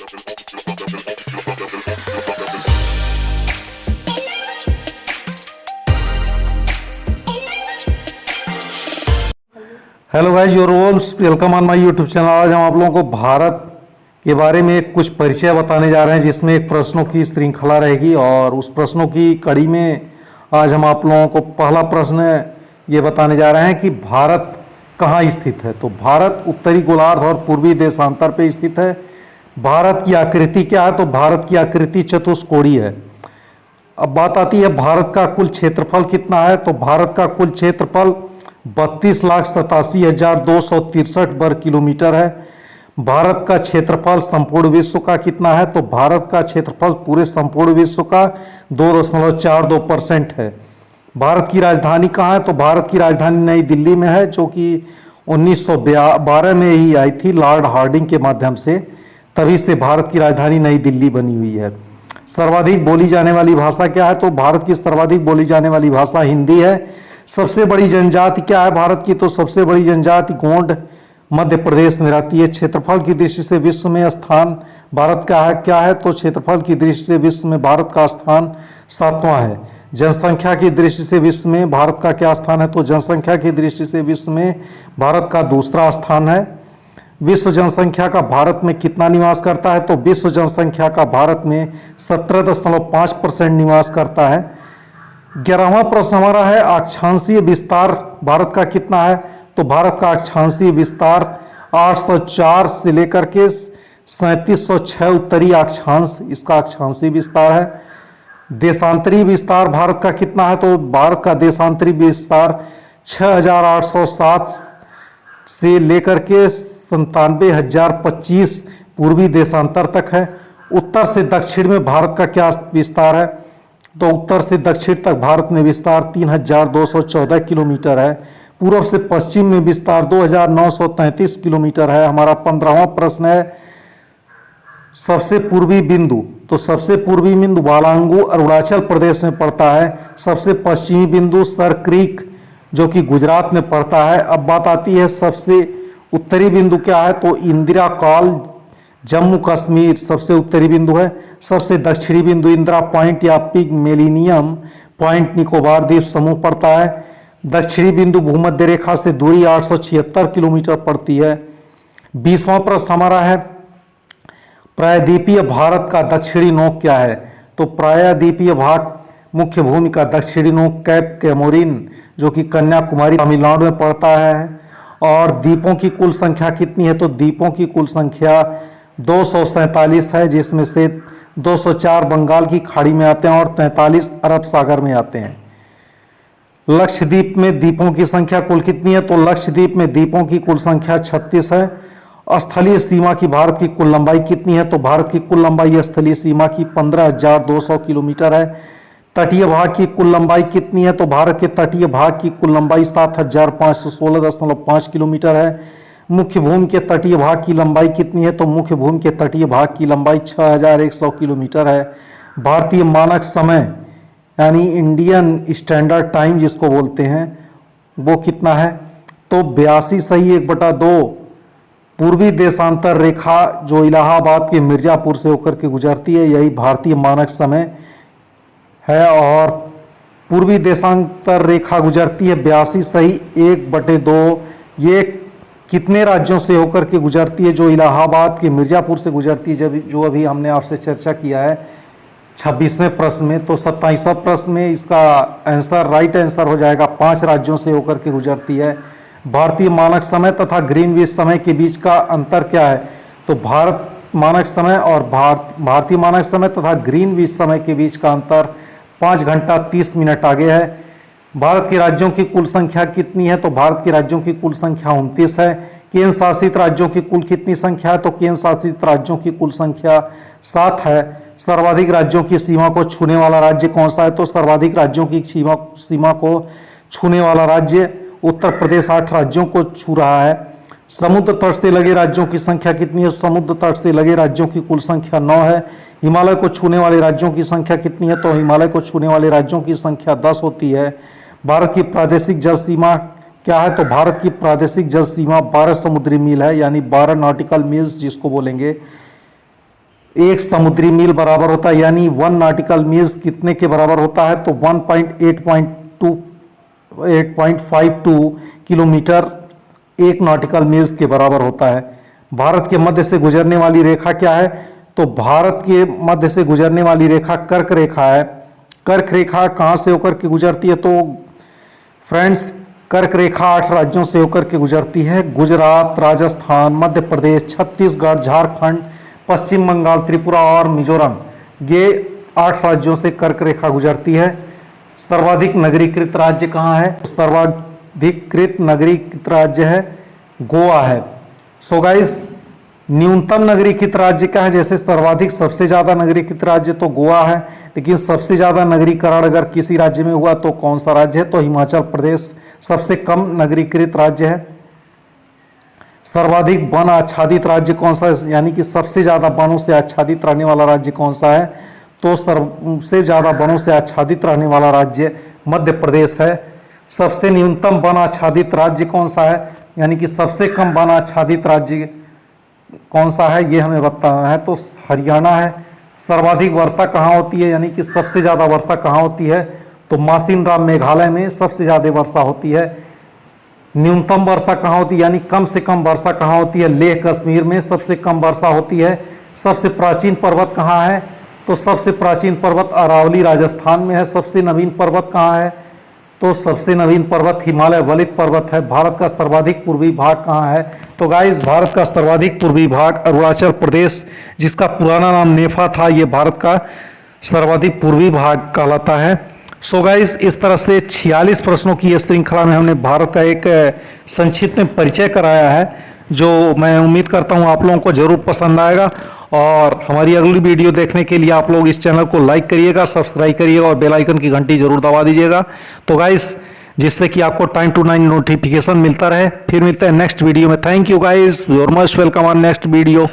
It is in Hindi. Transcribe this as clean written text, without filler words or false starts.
Hello guys, your walls welcome on my YouTube channel. आज हम आप लोगों को भारत के बारे में कुछ परिचय बताने जा रहे हैं, जिसमें एक प्रश्नों की श्रृंखला रहेगी और उस प्रश्नों की कड़ी में आज हम आप लोगों को पहला प्रश्न ये बताने जा रहे हैं कि भारत कहाँ स्थित है। तो भारत उत्तरी गोलार्ध और पूर्वी देशांतर पे स्थित है। भारत की आकृति क्या है? तो भारत की आकृति चतुष्कोणीय है। अब बात आती है भारत का कुल क्षेत्रफल कितना है। तो भारत का कुल क्षेत्रफल 32,87,263 वर्ग किलोमीटर है। भारत का क्षेत्रफल संपूर्ण विश्व का कितना है? तो भारत का क्षेत्रफल पूरे संपूर्ण विश्व का 2.42% है। भारत की राजधानी कहाँ है? तो भारत की राजधानी नई दिल्ली में है, जो कि 1912 में ही आई थी लॉर्ड हार्डिंग के माध्यम से। तभी से भारत की राजधानी नई दिल्ली बनी हुई है। सर्वाधिक बोली जाने वाली भाषा क्या है? तो भारत की सर्वाधिक बोली जाने वाली भाषा हिंदी है। सबसे बड़ी जनजाति क्या है भारत की? तो सबसे बड़ी जनजाति गोंड मध्य प्रदेश में रहती है। क्षेत्रफल की दृष्टि से विश्व में स्थान भारत का है क्या है? तो क्षेत्रफल की दृष्टि से विश्व में भारत का स्थान 7वां है। जनसंख्या की दृष्टि से विश्व में भारत का क्या स्थान है? तो जनसंख्या की दृष्टि से विश्व में भारत का दूसरा स्थान है। विश्व जनसंख्या का भारत में कितना निवास करता है? तो विश्व जनसंख्या का भारत में 17.5% निवास करता है। 11वां प्रश्न हमारा है अक्षांशीय विस्तार भारत का कितना है? तो भारत का अक्षांशीय विस्तार 804 से लेकर के 3706 उत्तरी अक्षांश इसका अक्षांशीय विस्तार है। देशांतरी विस्तार भारत का कितना है? तो भारत का देशांतरी विस्तार 6807 से लेकर के 97,025 पूर्वी देशांतर तक है। उत्तर से दक्षिण में भारत का क्या विस्तार है? तो उत्तर से दक्षिण तक भारत में विस्तार 3,214 किलोमीटर है। पूर्व से पश्चिम में विस्तार 2,933 किलोमीटर है। हमारा 15वां प्रश्न है सबसे पूर्वी बिंदु। तो सबसे पूर्वी बिंदु वालांगू अरुणाचल प्रदेश में पड़ता है। सबसे पश्चिमी बिंदु सर क्रीक जो कि गुजरात में पड़ता है। अब बात आती है सबसे उत्तरी बिंदु क्या है? तो इंदिरा कॉल जम्मू कश्मीर सबसे उत्तरी बिंदु है। सबसे दक्षिणी बिंदु इंदिरा पॉइंट या पिग मेलिनियम पॉइंट निकोबार द्वीप समूह पड़ता है। दक्षिणी बिंदु भूमध्य रेखा से दूरी 876 किलोमीटर पड़ती है। 20वां प्रश्न हमारा है प्रायद्वीपीय भारत का दक्षिणी नोक क्या है? तो प्रायद्वीपीय भाग मुख्य भूमि का दक्षिणी नोक कैप कैमोरिन जो कि कन्याकुमारी तमिलनाडु में पड़ता है। और द्वीपों की कुल संख्या कितनी है? तो द्वीपों की कुल संख्या 247 है, जिसमें से 204 बंगाल की खाड़ी में आते हैं और 43 अरब सागर में आते हैं। लक्षद्वीप में द्वीपों की संख्या कुल कितनी है? तो लक्षद्वीप में द्वीपों की कुल संख्या 36 है। स्थलीय सीमा की भारत की कुल लंबाई कितनी है? तो भारत की कुल लंबाई स्थलीय सीमा की 15,200 किलोमीटर है। तटीय भाग की कुल लंबाई कितनी है? तो भारत के तटीय भाग की कुल लंबाई 7,516.5 किलोमीटर है। मुख्य भूमि के तटीय भाग की लंबाई कितनी है? तो मुख्य भूमि के तटीय भाग की लंबाई 6,100 किलोमीटर है। भारतीय मानक समय यानी इंडियन स्टैंडर्ड टाइम जिसको बोलते हैं वो कितना है? तो 82 पूर्वी देशांतर रेखा जो इलाहाबाद के मिर्जापुर से होकर के गुजरती है, यही भारतीय मानक समय है। और पूर्वी देशांतर रेखा गुजरती है 82 ये कितने राज्यों से होकर के गुजरती है? जो इलाहाबाद के मिर्जापुर से गुजरती है, जो अभी हमने आपसे चर्चा किया है 26वें प्रश्न में। तो 27वां प्रश्न में इसका आंसर राइट आंसर हो जाएगा 5 राज्यों से होकर के गुजरती है। भारतीय मानक समय तथा ग्रीनविच समय के बीच का अंतर क्या है? तो भारत मानक समय और भारतीय मानक समय तथा ग्रीनविच समय के बीच का अंतर 5 घंटा 30 मिनट आगे है। भारत के राज्यों की कुल संख्या कितनी है? तो भारत के राज्यों की कुल संख्या 29 है। केंद्र शासित राज्यों की कुल कितनी संख्या है? तो केंद्र शासित राज्यों की कुल संख्या 7 है। सर्वाधिक राज्यों की सीमा को छूने वाला राज्य कौन सा है? तो सर्वाधिक राज्यों की सीमा को छूने वाला राज्य उत्तर प्रदेश 8 राज्यों को छू रहा है। समुद्र तट से लगे राज्यों की संख्या कितनी है? समुद्र तट से लगे राज्यों की कुल संख्या 9 है। हिमालय को छूने वाले राज्यों की संख्या कितनी है? तो हिमालय को छूने वाले राज्यों की संख्या 10 होती है। भारत की प्रादेशिक जल सीमा क्या है? तो भारत की प्रादेशिक जल सीमा 12 समुद्री मील है, यानी 12 नॉटिकल मील्स जिसको बोलेंगे। एक समुद्री मील बराबर होता है, यानी 1 नॉटिकल मील्स कितने के बराबर होता है, तो 8.52 किलोमीटर 1 नॉटिकल मील्स के बराबर होता है। भारत के मध्य से गुजरने वाली रेखा क्या है, तो भारत के मध्य से गुजरने वाली रेखा कर्क रेखा है। कर्क रेखा कहाँ से होकर के गुजरती है, तो फ्रेंड्स कर्क रेखा 8 राज्यों से होकर के गुजरती है। गुजरात, राजस्थान, मध्य प्रदेश, छत्तीसगढ़, झारखंड, पश्चिम बंगाल, त्रिपुरा और मिजोरम, ये 8 राज्यों से कर्क रेखा गुजरती है। सर्वाधिक नगरीकृत राज्य कहाँ है, सर्वाधिकृत नगरीकृत राज्य है गोवा है। सो गाइस, न्यूनतम नगरीकृत राज्य क्या है, जैसे सर्वाधिक सबसे ज्यादा नगरीकृत राज्य तो गोवा है, लेकिन सबसे ज्यादा नगरीकरण अगर किसी राज्य में हुआ तो कौन सा राज्य है, तो हिमाचल प्रदेश सबसे कम नगरीकृत राज्य है। सर्वाधिक वन आच्छादित राज्य कौन सा है, यानी कि सबसे ज्यादा वनों से आच्छादित रहने वाला राज्य कौन सा है, तो सबसे ज्यादा वनों से आच्छादित रहने वाला राज्य मध्य प्रदेश है। सबसे न्यूनतम वन आच्छादित राज्य कौन सा है, यानी कि सबसे कम वन आच्छादित राज्य कौन सा है, ये हमें बताना है, तो हरियाणा है। सर्वाधिक वर्षा कहाँ होती है, यानी कि सबसे ज्यादा वर्षा कहाँ होती है, तो मासिनराम मेघालय में सबसे ज्यादा वर्षा होती है। न्यूनतम वर्षा कहाँ होती है, यानी कम से कम वर्षा कहाँ होती है, लेह कश्मीर में सबसे कम वर्षा होती है। सबसे प्राचीन पर्वत कहाँ है, तो सबसे प्राचीन पर्वत अरावली राजस्थान में है। सबसे नवीन पर्वत कहाँ है, तो सबसे नवीन पर्वत हिमालय वलित पर्वत है। भारत का सर्वाधिक पूर्वी भाग कहाँ है, तो गाइस भारत का सर्वाधिक पूर्वी भाग अरुणाचल प्रदेश, जिसका पुराना नाम नेफा था, ये भारत का सर्वाधिक पूर्वी भाग कहलाता है। सो गाइस, इस तरह से 46 प्रश्नों की इस श्रृंखला में हमने भारत का एक संक्षिप्त में परिचय कराया है, जो मैं उम्मीद करता हूं आप लोगों को जरूर पसंद आएगा। और हमारी अगली वीडियो देखने के लिए आप लोग इस चैनल को लाइक करिएगा, सब्सक्राइब करिएगा और बेल आइकन की घंटी जरूर दबा दीजिएगा, तो गाइस जिससे कि आपको टाइम टू टाइम नोटिफिकेशन मिलता रहे। फिर मिलते हैं नेक्स्ट वीडियो में। Thank you guys, you are most welcome on next video.